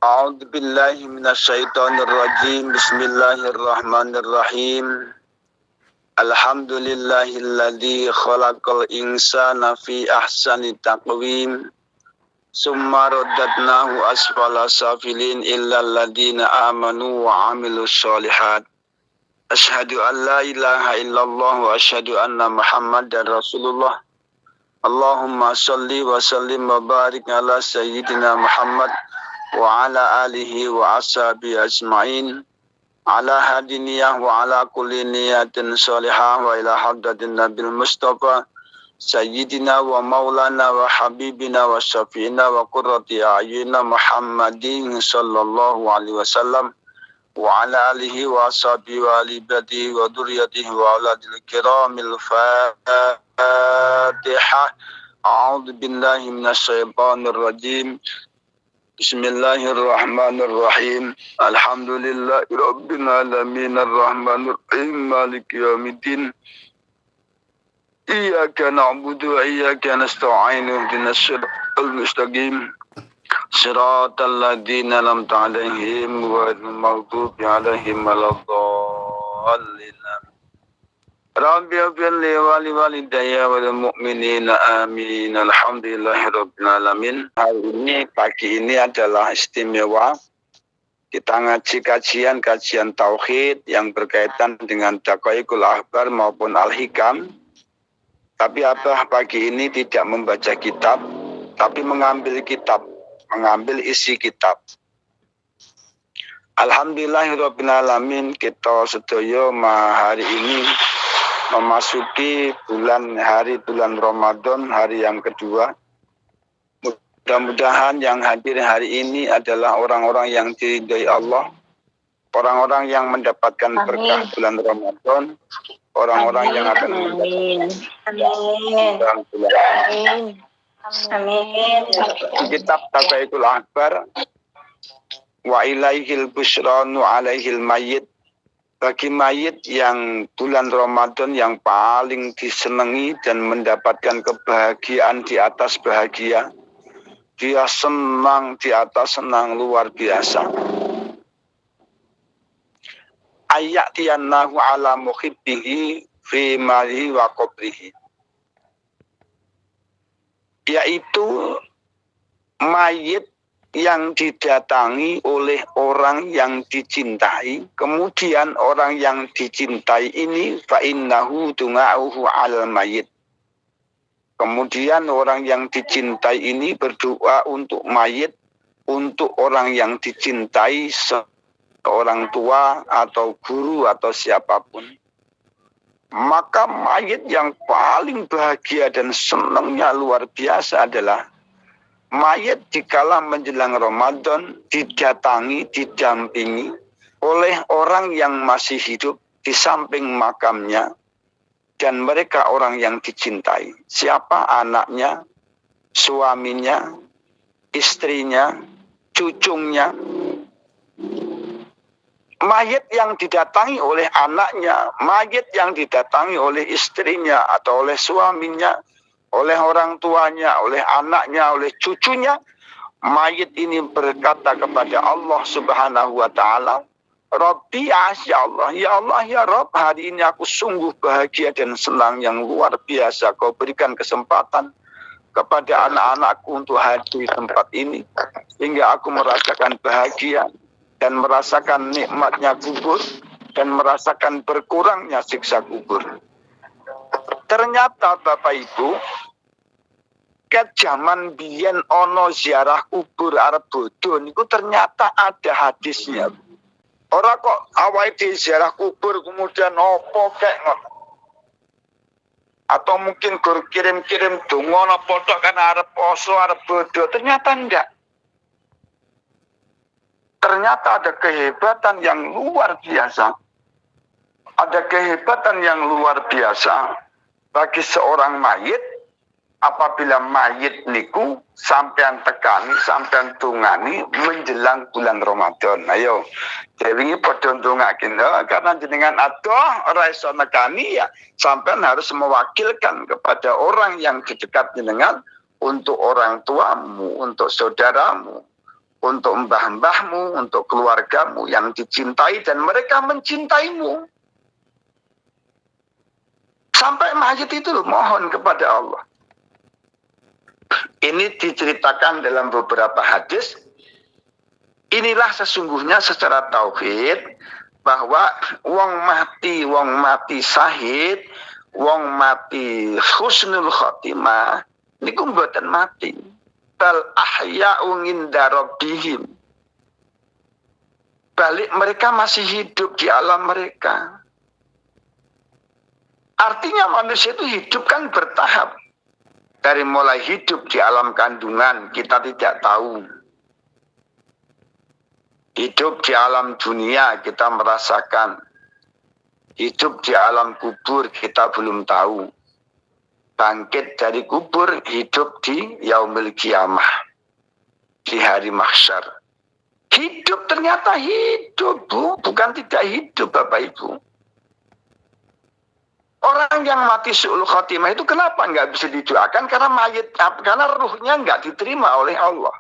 A'udzu billahi minasyaitonir rajim. Bismillahirrahmanirrahim. Alhamdulillahilladzi khalaqal insana fi ahsani taqwim. Summa radadnahu asfala safilin illal ladzina amanu wa 'amilus sholihat. Asyhadu an la ilaha illallah wa asyhadu anna Muhammadar Rasulullah. Allahumma shalli wa sallim wa barik ala sayyidina Muhammad wa ala alihi wa ashabihi ajma'in ala hadiniyah wa ala kulli niyatin salihah wa ila hadratin nabil mustafa sayyidina wa maulana wa habibina wa syafi'ina wa qurrati a'yunina Muhammadin sallallahu alaihi wasallam wa ala alihi wa ashabihi wa alibadihi wa duriyatihi wa auladil kiramil Fatihah. A'udzu billahi minasyaitonir rajim. Bismillahirrahmanirrahim. Alhamdulillahirabbil alamin arrahmanir rahim maliki yaumiddin. Iyyaka na'budu wa iyyaka nasta'in ihdinas siratal mustaqim. Siratal ladzina an'amta 'alaihim ghairil maghdubi 'alaihim waladdallin. Rabbi ighfirli wa liwalidayya wal mu'minina amin. Alhamdulillahirabbil alamin. Hari ini, pagi ini adalah istimewa. Kita ngaji kajian tauhid yang berkaitan dengan Daqaiqul Akhbar maupun Al-Hikam. Tapi apa pagi ini tidak membaca kitab, tapi mengambil kitab, mengambil isi kitab. Alhamdulillahirabbil alamin, kita sedaya hari ini memasuki bulan Ramadan, hari yang kedua. Mudah-mudahan yang hadir hari ini adalah orang-orang yang diridhai Allah, orang-orang yang mendapatkan berkah bulan Ramadan, orang-orang yang akan mendapatkan kitab Daqaiqul Akhbar. Wa ilaihil busranu alaihil mayyit. Bagi mayit yang bulan Ramadan yang paling disenangi dan mendapatkan kebahagiaan di atas bahagia. Dia senang di atas senang luar biasa. Ayyatiyannahu ala muhibbihi fi malihi wa qabrihi. Yaitu mayit yang didatangi oleh orang yang dicintai, kemudian orang yang dicintai ini fa innahu tunga'uhu 'alal mayyit. Kemudian orang yang dicintai ini berdoa untuk mayit, untuk orang yang dicintai, seorang tua atau guru atau siapapun. Maka mayit yang paling bahagia dan senangnya luar biasa adalah mayit dikala menjelang Ramadan didatangi, didampingi oleh orang yang masih hidup di samping makamnya, dan mereka orang yang dicintai. Siapa? Anaknya, suaminya, istrinya, cucunya. Mayit yang didatangi oleh anaknya, mayit yang didatangi oleh istrinya atau oleh suaminya, oleh orang tuanya, oleh anaknya, oleh cucunya, mayit ini berkata kepada Allah Subhanahu wa ta'ala, Rabbi ya Allah, ya Rabb, hari ini aku sungguh bahagia dan senang yang luar biasa. Kau berikan kesempatan kepada anak-anakku untuk hadir di tempat ini, sehingga aku merasakan bahagia dan merasakan nikmatnya kubur dan merasakan berkurangnya siksa kubur. Ternyata Bapak Ibu, ke zaman biyen ono ziarah kubur arep bodho niku ternyata ada hadisnya. Ora kok awake di ziarah kubur kemudian opo kek ngono. Atau mungkin gur kirim-kirim donga napa tok kan arep poso arep bodho, ternyata enggak. Ternyata ada kehebatan yang luar biasa. Ada kehebatan yang luar biasa bagi seorang mayit. Apabila mayit niku sampean tekani, sampean tungani menjelang bulan Ramadan. Ayo, wingi padha ndongaken karena jenengan adoh ora iso nekani ya, sampean harus mewakilkan kepada orang yang di dekat jenengan, untuk orang tuamu, untuk saudaramu, untuk mbah-mbahmu, untuk keluargamu yang dicintai dan mereka mencintaimu. Sampai mayit itu loh, mohon kepada Allah. Ini diceritakan dalam beberapa hadis. Inilah sesungguhnya secara tauhid bahwa wong mati syahid, wong mati husnul khotimah niku mboten mati. Bal ahya'u inda rabbihim. Balik mereka masih hidup di alam mereka. Artinya manusia itu hidup kan bertahap. Dari mulai hidup di alam kandungan kita tidak tahu. Hidup di alam dunia kita merasakan. Hidup di alam kubur kita belum tahu. Bangkit dari kubur, hidup di yaumil qiyamah, di hari mahsyar. Hidup ternyata hidup, Bu, bukan tidak hidup, Bapak Ibu. Orang yang mati su'ul khotimah itu kenapa nggak bisa didoakan? Karena ruhnya nggak diterima oleh Allah.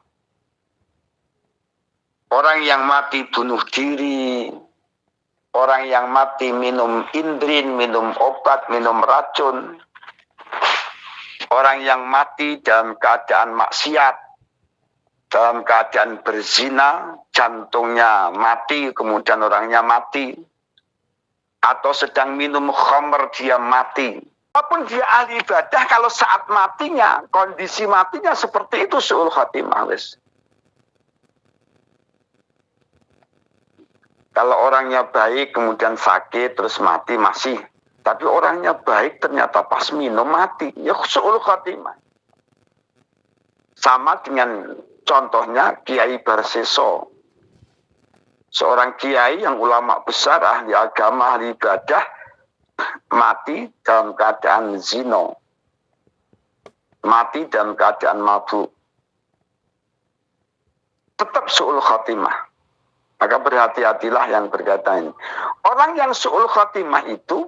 Orang yang mati bunuh diri, orang yang mati minum indrin, minum obat, minum racun, orang yang mati dalam keadaan maksiat, dalam keadaan berzina, jantungnya mati, kemudian orangnya mati, atau sedang minum khamr dia mati. Walaupun dia ahli ibadah, kalau saat matinya, kondisi matinya seperti itu su'ul khatimah. Kalau orangnya baik, kemudian sakit, terus mati masih. Tapi orangnya baik ternyata pas minum mati. Ya su'ul khatimah. Sama dengan contohnya Kiai Barseso. Seorang kiai yang ulama besar, ahli agama, ahli ibadah, mati dalam keadaan zina. Mati dalam keadaan mabuk. Tetap su'ul khatimah. Maka berhati-hatilah yang berkata ini. Orang yang su'ul khatimah itu,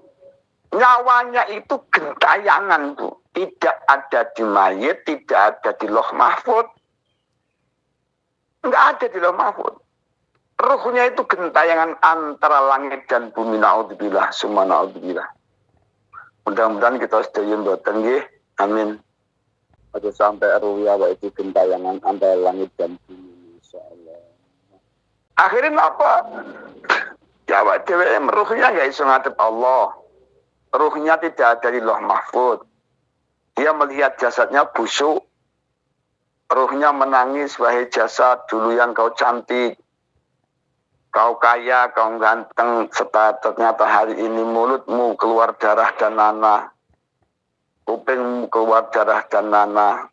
nyawanya itu gentayangan, Bu. Tidak ada di mayit, tidak ada di Lauh Mahfud. Enggak ada di Lauh Mahfud. Ruhnya itu gentayangan antara langit dan bumi. Na'udzubillah, summa na'udzubillah. Mudah-mudahan kita sedayun boten nggih. Amin. Aja sampai ruya wa itu gentayangan antara langit dan bumi, insyaallah. Akhirnya apa? Jawab cewek ruhnya nggak iso ngadep Allah. Ruhnya tidak ada di Lauh Mahfud. Dia melihat jasadnya busuk. Ruhnya menangis, wahai jasad, dulu yang kau cantik, kau kaya, kau ganteng, ternyata hari ini mulutmu keluar darah dan nanah, kupingmu keluar darah dan nanah,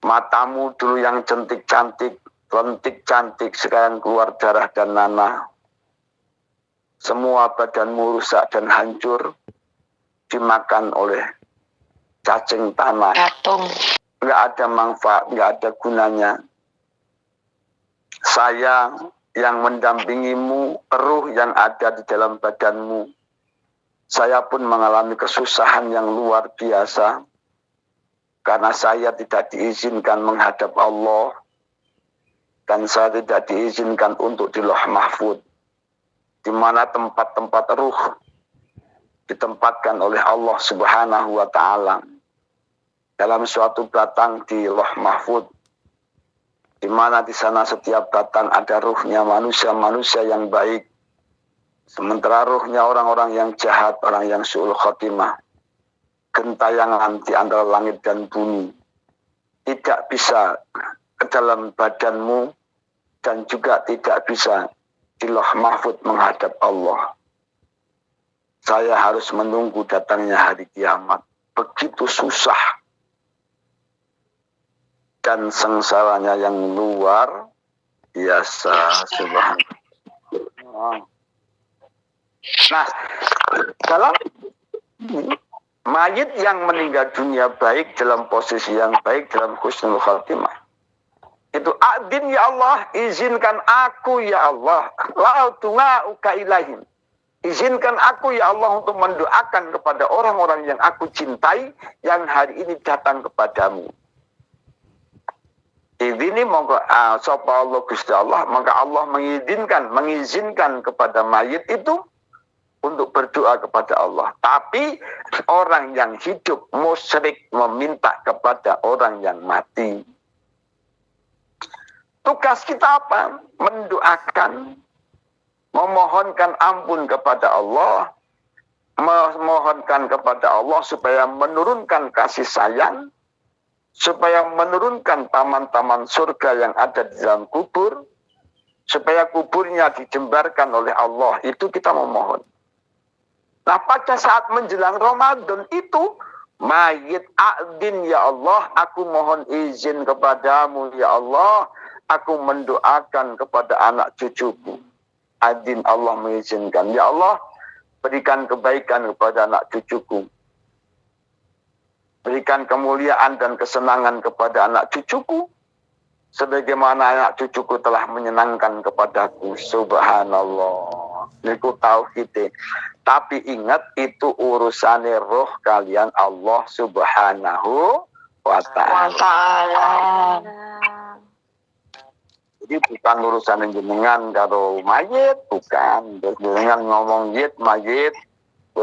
matamu dulu yang cantik-cantik, lentik cantik, sekarang keluar darah dan nanah. Semua badanmu rusak dan hancur, dimakan oleh cacing tanah. Nggak ada manfaat, nggak ada gunanya. Saya yang mendampingimu, ruh yang ada di dalam badanmu. Saya pun mengalami kesusahan yang luar biasa. Karena saya tidak diizinkan menghadap Allah. Dan saya tidak diizinkan untuk di Lauh Mahfud. Di mana tempat-tempat ruh ditempatkan oleh Allah Subhanahu wa Ta'ala. Dalam suatu batang di Lauh Mahfud, di mana di sana setiap batang ada ruhnya manusia-manusia yang baik, sementara ruhnya orang-orang yang jahat, orang yang su'ul khotimah, gentayangan di antara langit dan bumi, tidak bisa ke dalam badanmu dan juga tidak bisa di Lauh Mahfud menghadap Allah. Saya harus menunggu datangnya hari kiamat. Begitu susah dan sengsaranya yang luar biasa. Subhanallah. Nah, dalam mayit yang meninggal dunia baik, dalam posisi yang baik, dalam husnul khatimah, itu adin ya Allah, izinkan aku ya Allah, la'utunga'uka ilahim, izinkan aku ya Allah untuk mendoakan kepada orang-orang yang aku cintai yang hari ini datang kepadamu. Idini mongko sapa Allah Gusti Allah, maka Allah mengizinkan kepada mayit itu untuk berdoa kepada Allah. Tapi orang yang hidup musyrik meminta kepada orang yang mati. Tugas kita apa? Mendoakan, memohonkan ampun kepada Allah, memohonkan kepada Allah supaya menurunkan kasih sayang, supaya menurunkan taman-taman surga yang ada di dalam kubur, supaya kuburnya dijembarkan oleh Allah. Itu kita memohon. Nah, pada saat menjelang Ramadan itu, mayit a'din ya Allah, aku mohon izin kepadamu ya Allah, aku mendoakan kepada anak cucuku. Adin, Allah mengizinkan. Ya Allah, berikan kebaikan kepada anak cucuku. Berikan kemuliaan dan kesenangan kepada anak cucuku, sebagaimana anak cucuku telah menyenangkan kepadaku. Subhanallah. Niku tauhid. Tapi ingat, itu urusannya roh kalian Allah Subhanahu wa ta'ala. Jadi bukan urusan jenengan karo mayit, bukan. Jenengan ngomong mayit,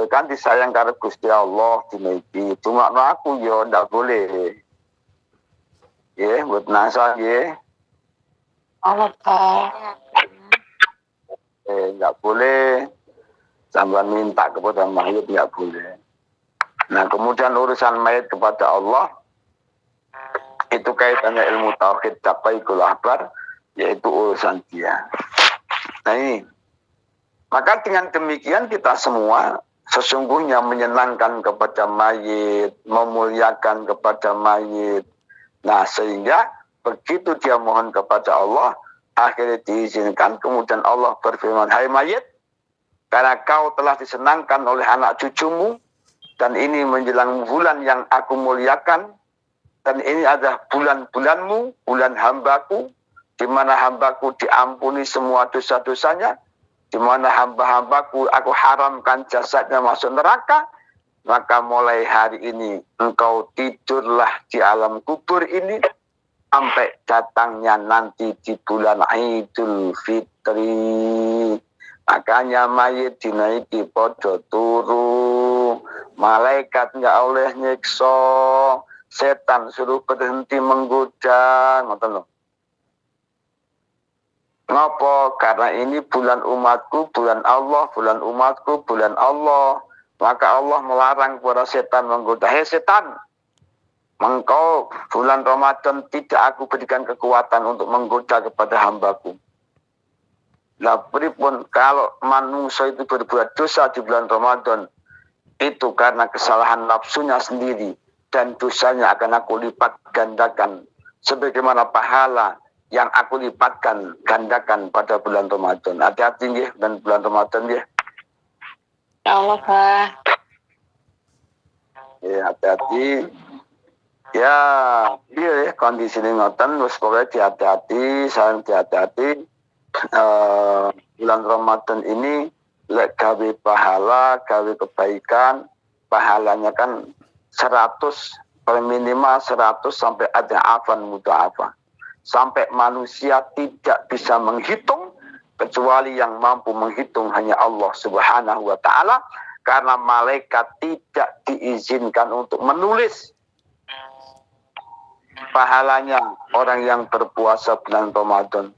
kan disayang karo Gusti Allah diniki. Cuma aku yo ndak boleh. Ya, buat nasa ya. Allah Pak. Nggak boleh sambil minta kepada mayit, nggak boleh. Nah, kemudian urusan mayit kepada Allah itu kaitannya ilmu tauhid taqaikul akbar, yaitu urusan dia. Nah ini, maka dengan demikian kita semua sesungguhnya menyenangkan kepada mayit, memuliakan kepada mayit. Nah, sehingga begitu dia mohon kepada Allah, akhirnya diizinkan, kemudian Allah berfirman, hai mayit, karena kau telah disenangkan oleh anak cucumu, dan ini menjelang bulan yang aku muliakan, dan ini adalah bulan-bulanmu, bulan hambaku, di mana hambaku diampuni semua dosa-dosanya, di mana hamba-hambaku aku haramkan jasadnya masuk neraka, maka mulai hari ini engkau tidurlah di alam kubur ini sampai datangnya nanti di bulan Idul Fitri. Makanya mayit dinaiki podo turu, malaikat nggak oleh nyiksa, setan suruh berhenti menggoda, ngoten lho. Ngapa? Karena ini bulan umatku, bulan Allah, bulan umatku, bulan Allah. Maka Allah melarang para setan menggoda. Hei setan, engkau bulan Ramadan tidak aku berikan kekuatan untuk menggoda kepada hambaku. Nah, pripun kalau manusia itu berbuat dosa di bulan Ramadan, itu karena kesalahan nafsunya sendiri, dan dosanya akan aku lipat gandakan sebagaimana pahala yang aku lipatkan gandakan pada bulan Ramadan. Hati-hati nggih dan bulan Ramadan nggih. Ya Allah, Pak. Ya, hati-hati. Ya, iya kondisi ini ngoten, wis pokoke hati-hati, sayang hati-hati. Bulan Ramadan ini lek gawe pahala, gawe kebaikan, pahalanya kan 100, paling minimal 100 sampai ada afan mudha'afah. Sampai manusia tidak bisa menghitung, kecuali yang mampu menghitung hanya Allah Subhanahu wa ta'ala, karena malaikat tidak diizinkan untuk menulis pahalanya orang yang berpuasa bulan Ramadan.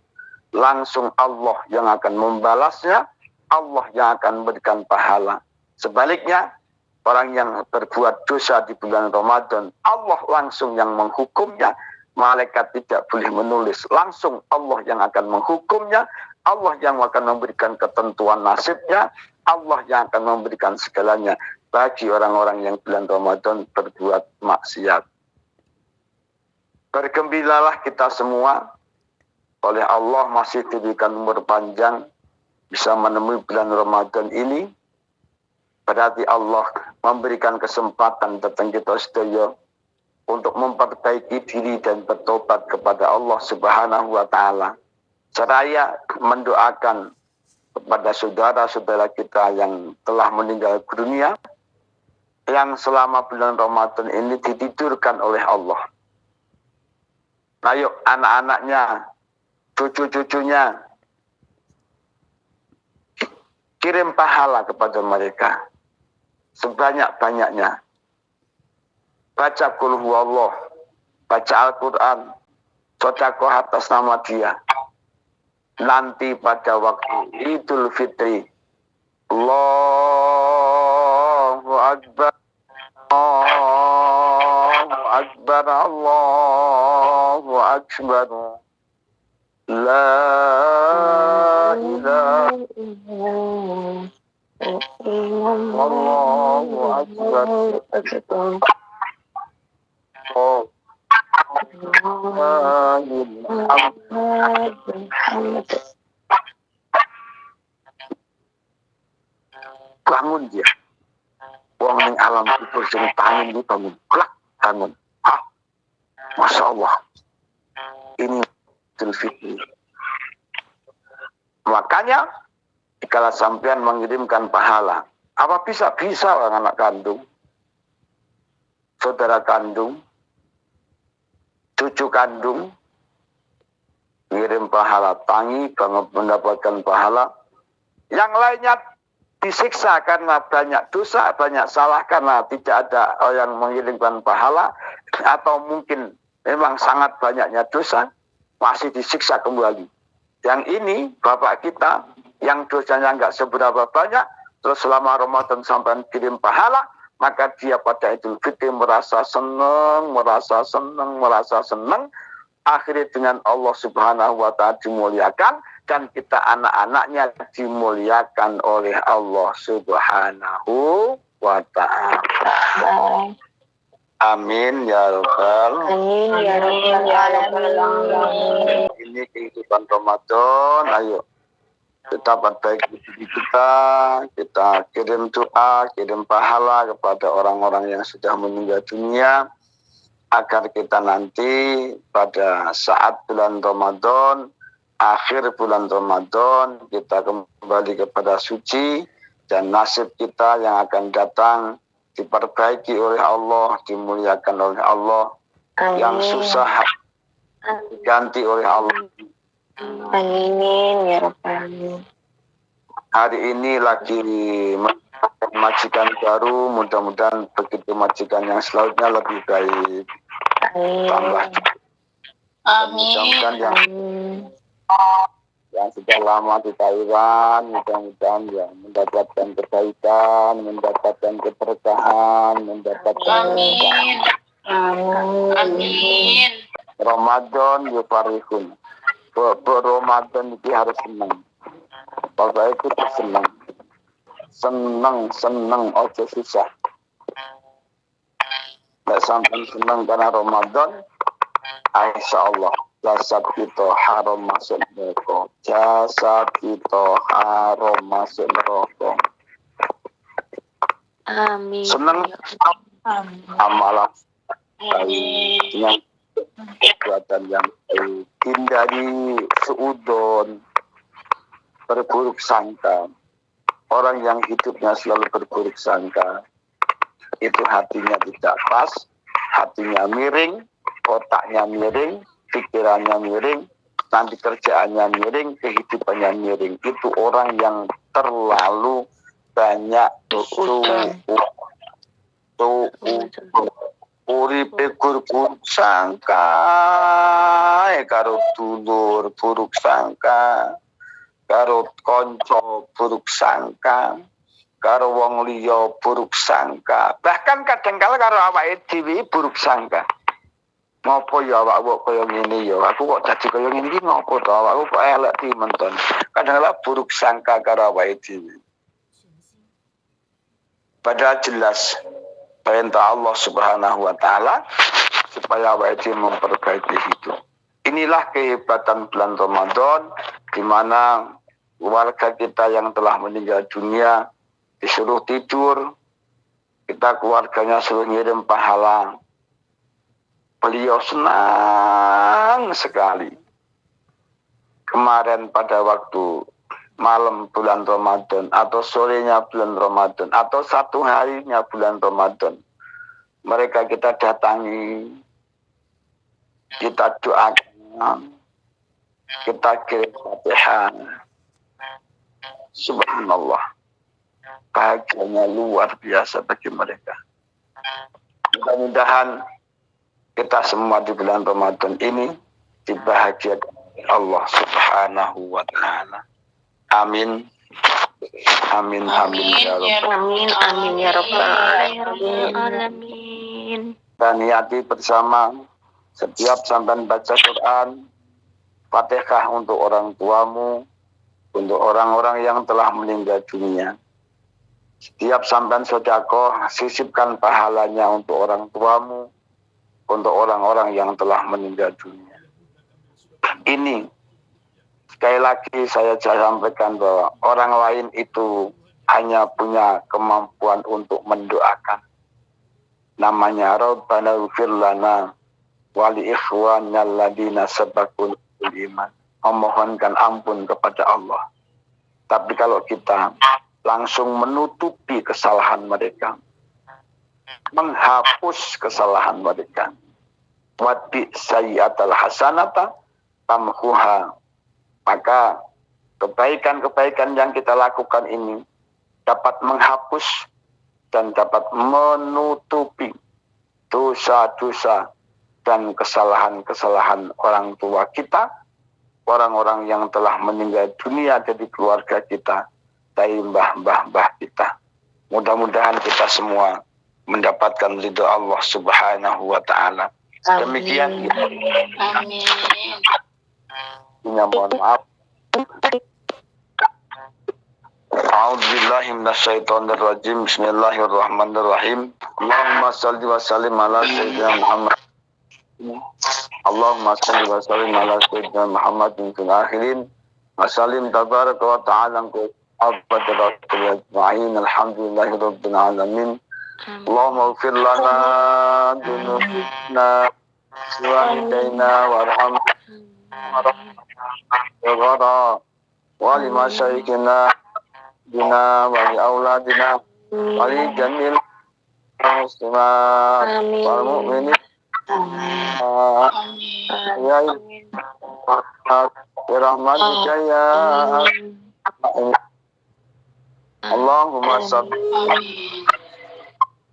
Langsung Allah yang akan membalasnya, Allah yang akan memberikan pahala. Sebaliknya, orang yang berbuat dosa di bulan Ramadan, Allah langsung yang menghukumnya. Malaikat tidak boleh menulis, langsung Allah yang akan menghukumnya, Allah yang akan memberikan ketentuan nasibnya, Allah yang akan memberikan segalanya bagi orang-orang yang bulan Ramadan berbuat maksiat. Bergembiralah kita semua, oleh Allah masih diberikan umur panjang, bisa menemui bulan Ramadan ini, berarti Allah memberikan kesempatan datang kita sedaya untuk memperbaiki diri dan bertobat kepada Allah Subhanahu wa ta'ala. Seraya mendoakan kepada saudara-saudara kita yang telah meninggal dunia, yang selama bulan Ramadan ini ditidurkan oleh Allah. Ayo anak-anaknya, cucu-cucunya, kirim pahala kepada mereka sebanyak-banyaknya. Baca qul huwallah, baca Al-Quran, sedekah atas nama dia. Nanti pada waktu Idul Fitri, Allahu Akbar, Allahu Akbar, Allahu Akbar, La ilaha Allahu Akbar, bangun dia. Wong ning alam kubur sing tangi itu bangun. Klak, bangun. Ah, Masya Allah. Ini Idul Fitri. Makanya, kalau sampean mengirimkan pahala, apa bisa orang anak kandung, saudara kandung, cucu kandung, ngirim pahala tangi, mendapatkan pahala. Yang lainnya disiksa karena banyak dosa, banyak salah karena tidak ada yang mengirimkan pahala, atau mungkin memang sangat banyaknya dosa, masih disiksa kembali. Yang ini bapak kita yang dosanya nggak seberapa banyak, terus selama Ramadan sampai kirim pahala, maka dia pada Idul Fitri merasa senang, akhirnya dengan Allah Subhanahu wa Ta'ala dimuliakan, dan kita anak-anaknya dimuliakan oleh Allah Subhanahu wa Ta'ala. Amin ya Rabbal. Amin ya Rabbal alamin. Ini kehidupan Ramadan, ayo kita perbaiki diri kita kirim doa, kirim pahala kepada orang-orang yang sudah meninggal dunia, agar kita nanti pada saat bulan Ramadan, akhir bulan Ramadan, kita kembali kepada suci, dan nasib kita yang akan datang diperbaiki oleh Allah, dimuliakan oleh Allah. Amin. Yang susah diganti oleh Allah. Amin ya Rabbal. Hari ini lagi majikan baru, mudah-mudahan begitu majikan yang selanjutnya lebih baik. Tambah. Mudah-mudahan yang sudah lama di Taiwan, mudah-mudahan ya mendapatkan kebaikan, mendapatkan keberkahan, mendapatkan Amin. Amin. Ramadan yufarihun. Ramadan itu harus senang. Bapak itu senang. Senang, ojo susah. Nggak sampai senang karena Ramadan, insya Allah jasad kita haram masuk neraka. Jasad kita haram masuk neraka. Amin. Senang amalan dengan kekuatan yang baik. Hindari suudon, berburuk sangka. Orang yang hidupnya selalu berburuk sangka, itu hatinya tidak pas, hatinya miring, otaknya miring, pikirannya miring, nanti kerjaannya miring, kehidupannya miring. Itu orang yang terlalu banyak uripe buruk sangka, karo dulur buruk sangka, karo konco buruk sangka, karo wong liya buruk sangka, bahkan kadangkala karo awake dhewe buruk sangka. Ngopo ya awakku kaya ngene ya, aku kok dadi kaya ngene iki ngopo to, awakku kok elek di menton. Kadangkala buruk sangka karo awake dhewe. Padahal jelas perintah Allah Subhanahu wa Ta'ala supaya awake dhewe memperbaiki hidup. Inilah kehebatan bulan Ramadan, di mana keluarga kita yang telah meninggal dunia disuruh tidur, kita keluarganya suruh ngirim pahala. Beliau senang sekali. Kemarin pada waktu malam bulan Ramadan, atau sorenya bulan Ramadan, atau satu harinya bulan Ramadan, mereka kita datangi. kita doakan, kita kirim Fatihah. Subhanallah, bahagianya luar biasa bagi mereka. Mudah-mudahan kita semua di bulan Ramadan ini dibahagiakan oleh Allah Subhanahu wa Ta'ala. Amin. Amin. Amin. Amin ya rabbal alamin. Dan niati bersama setiap sampai baca Quran, Fatihah untuk orang tuamu, untuk orang-orang yang telah meninggal dunia. Setiap sampai sedekah, sisipkan pahalanya untuk orang tuamu, untuk orang-orang yang telah meninggal dunia. Ini sekali lagi saya sampaikan bahwa orang lain itu hanya punya kemampuan untuk mendoakan. Namanya Rabbana ighfir lana wa li ikhwanina alladziina sabaquna bil iman. Memohonkan ampun kepada Allah. Tapi kalau kita langsung menutupi kesalahan mereka, menghapus kesalahan mereka, wati sayyi'atal hasanata tamhuha, maka kebaikan-kebaikan yang kita lakukan ini dapat menghapus dan dapat menutupi dosa-dosa dan kesalahan-kesalahan orang tua kita, orang-orang yang telah meninggal dunia dari keluarga kita, dari mbah-mbah kita. Mudah-mudahan kita semua mendapatkan ridha Allah Subhanahu wa Ta'ala. Demikian. Amin. Mohon maaf. A'udzubillahi minasyaitonir rajim. Bismillahirrahmanirrahim. Allahumma shalli wa sallim ala sayyidina Muhammad. Allahumma shalli wa sallim ala sayyidina Muhammadin fil akhirin. Wa sallim tabaraka wa ta'ala abada ajma'in. Alhamdulillahi rabbil alamin. Allahumma ighfir lana dunubna wa walidayna warhamna wa li masyayikhina bina wa li auladina wa li jamil muslimat wal mu'minin. Ya rahmatika ya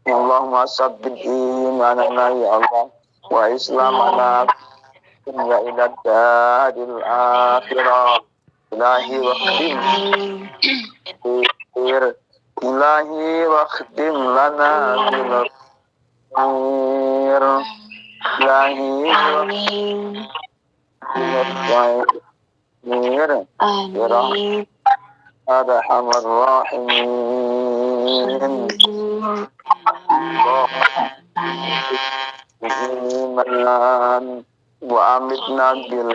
Allahumma sabbit imanana ya Allah wa islamana ya ila daril akhirah. Ilahi wa khdim Ilahi wa khdim lana bil khair. Ilahi wa khdim Amin. arhamar rahimin. Iman wa amitna bil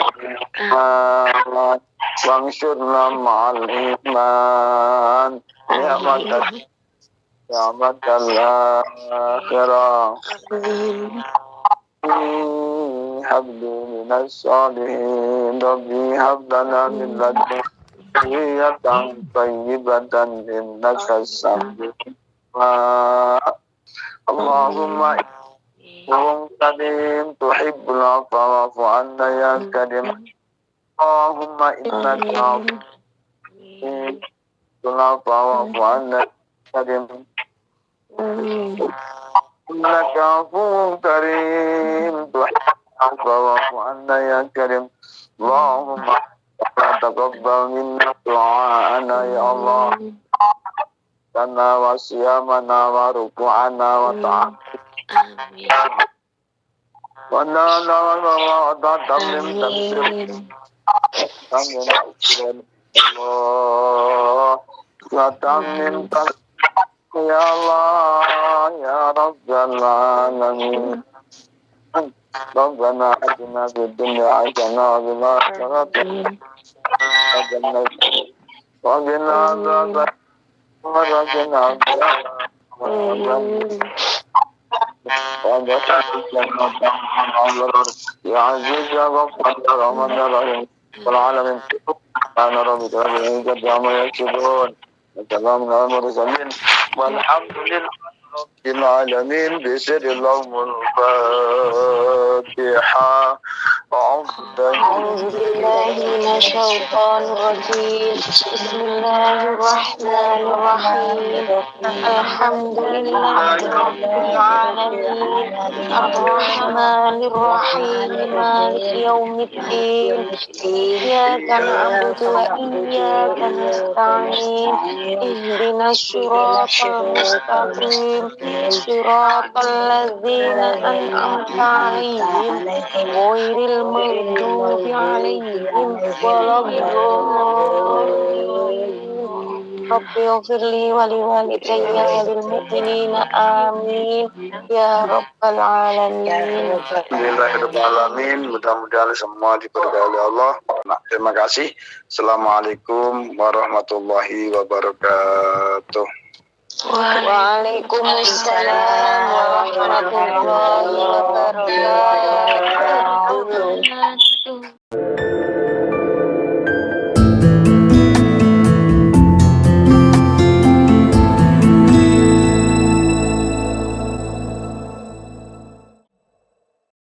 iman wangsyurna ma'al iman ni'matal akhirah. Habli minas salihin Rabbi hablana min ladunka dhurriyatan thayyibatan innaka sami'ud du'a. Allahumma karim tuhibbul afwa wa'fu anna ya karim. Allahumma innaka tuhibbul afwa wa'fu anna ya karim. Innaka afuwwun karim tuhibbul afwa wa'fu anna ya karim. Allahumma taqabbal minna du'ana ya Allah. Kana wa siyamana wa ruku'ana wa ta'ala. Wa nana wa ta'tamim tafsir. Wa ta'tamim ya Allah ya Rabbal alamin. Rabbana atina fid dunya hasanah wa fil akhirati hasanah wa qina adzaban يا عزيز يا غفار يا رحمن يا رحيم والعالمين سبحان ربك رب العزة عما يصفون وسلام على المرسلين والحمد لله العالمين بسر اللهم الفاتحة. أعوذ بالله من الشيطان الرجيم. بسم الله الرحمن الرحيم. الحمد لله رب العالمين الرحمن الرحيم مالك يوم الدين إياك نعبد وإياك نستعين اهدنا الصراط المستقيم صراط الذين أنعمت عليهم غير المغضوب عليهم ولا الضالين. رب اغفر لي ولوالدي وللمؤمنين آمين يا رب العالمين. Bismillahirrahmanirrahim. Mudah-mudahan semua diberkahi oleh Allah. Nah, terima kasih. Assalamualaikum warahmatullahi wabarakatuh. Waalaikumsalam warahmatullahi wabarakatuh.